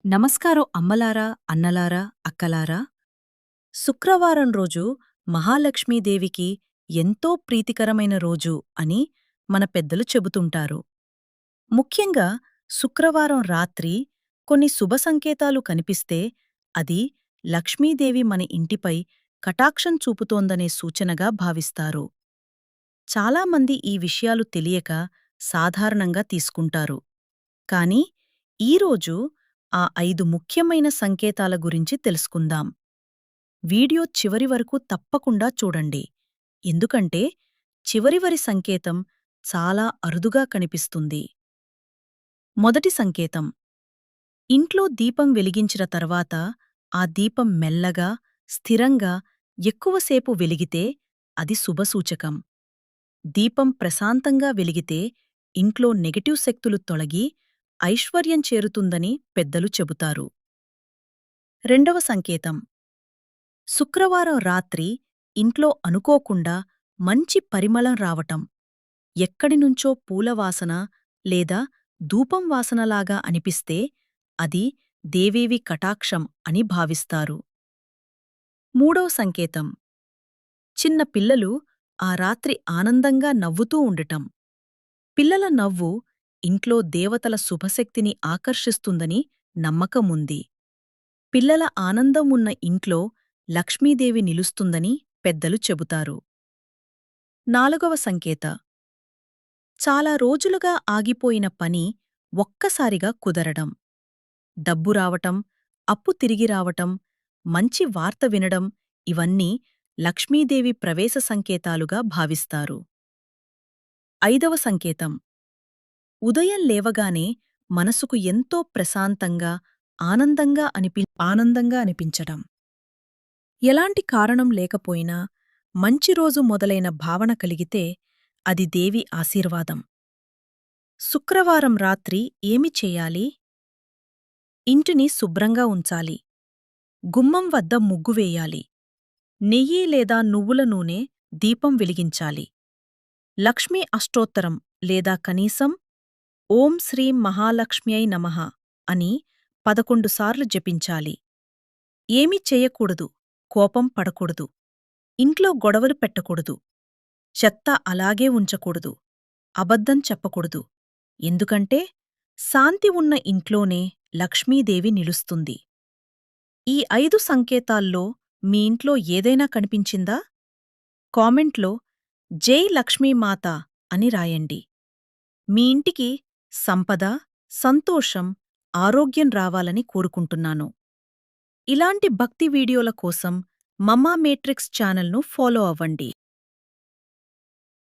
నమస్కారం అమ్మలారా, అన్నలారా, అక్కలారా. శుక్రవారం రోజు మహాలక్ష్మీదేవికి ఎంతో ప్రీతికరమైన రోజు అని మన పెద్దలు చెబుతుంటారు. ముఖ్యంగా శుక్రవారం రాత్రి కొన్ని శుభ సంకేతాలు కనిపిస్తే అది లక్ష్మీదేవి మన ఇంటిపై కటాక్షం చూపుతోందనే సూచనగా భావిస్తారు. చాలామంది ఈ విషయాలు తెలియక సాధారణంగా తీసుకుంటారు. కానీ ఈరోజు ఆ 5 ముఖ్యమైన సంకేతాల గురించి తెలుసుకుందాం. వీడియో చివరి వరకు తప్పకుండా చూడండి. ఎందుకంటే చివరివరి సంకేతం చాలా అరుదుగా కనిపిస్తుంది. మొదటి సంకేతం. ఇంట్లో దీపం వెలిగించిన తర్వాత ఆ దీపం మెల్లగా, స్థిరంగా ఎక్కువసేపు వెలిగితే అది శుభసూచకం. దీపం ప్రశాంతంగా వెలిగితే ఇంట్లో నెగటివ్ శక్తులు తొలగి ఐశ్వర్యం చేరుతుందని పెద్దలు చెబుతారు. రెండవ సంకేతం. శుక్రవారం రాత్రి ఇంట్లో అనుకోకుండా మంచి పరిమళం రావటం, ఎక్కడినుంచో పూలవాసన లేదా ధూపం వాసనలాగా అనిపిస్తే అది దేవేవి కటాక్షం అని భావిస్తారు. మూడవ సంకేతం. చిన్న పిల్లలు ఆ రాత్రి ఆనందంగా నవ్వుతూ ఉండటం. పిల్లల నవ్వు ఇంట్లో దేవతల శుభశక్తిని ఆకర్షిస్తుందని నమ్మకముంది. పిల్లల ఆనందం ఉన్న ఇంట్లో లక్ష్మీదేవి నిలుస్తుందని పెద్దలు చెబుతారు. నాలుగవ సంకేత. చాలా రోజులుగా ఆగిపోయిన పని ఒక్కసారిగా కుదరడం. డబ్బు రావటం, అప్పు తిరిగి రావటం, మంచి వార్త వినడం ఇవన్నీ లక్ష్మీదేవి ప్రవేశ సంకేతాలుగా భావిస్తారు. ఐదవ సంకేతం. ఉదయం లేవగానే మనసుకు ఎంతో ప్రశాంతంగా, ఆనందంగా అనిపించటం. ఎలాంటి కారణం లేకపోయినా మంచి రోజు మొదలైన భావన కలిగితే అది దేవి ఆశీర్వాదం. శుక్రవారం రాత్రి ఏమి చెయ్యాలి? ఇంటిని శుభ్రంగా ఉంచాలి. గుమ్మం వద్ద ముగ్గు వేయాలి. నెయ్యి లేదా నువ్వుల నూనె దీపం వెలిగించాలి. లక్ష్మీ అష్టోత్తరం లేదా కనీసం ఓం శ్రీం మహాలక్ష్మ్యై నమః అని 11 సార్లు జపించాలి. ఏమీ చెయ్యకూడదు, కోపం పడకూడదు, ఇంట్లో గొడవలు పెట్టకూడదు, చెత్త అలాగే ఉంచకూడదు, అబద్ధం చెప్పకూడదు. ఎందుకంటే శాంతి ఉన్న ఇంట్లోనే లక్ష్మీదేవి నిలుస్తుంది. ఈ 5 సంకేతాల్లో మీ ఇంట్లో ఏదైనా కనిపించిందా? కామెంట్లో జై లక్ష్మీమాత అని రాయండి. మీ ఇంటికి సంపద, సంతోషం, ఆరోగ్యం రావాలని కోరుకుంటున్నాను. ఇలాంటి భక్తి వీడియోల కోసం మమ్మా మేట్రిక్స్ ఛానల్ను ఫాలో అవ్వండి.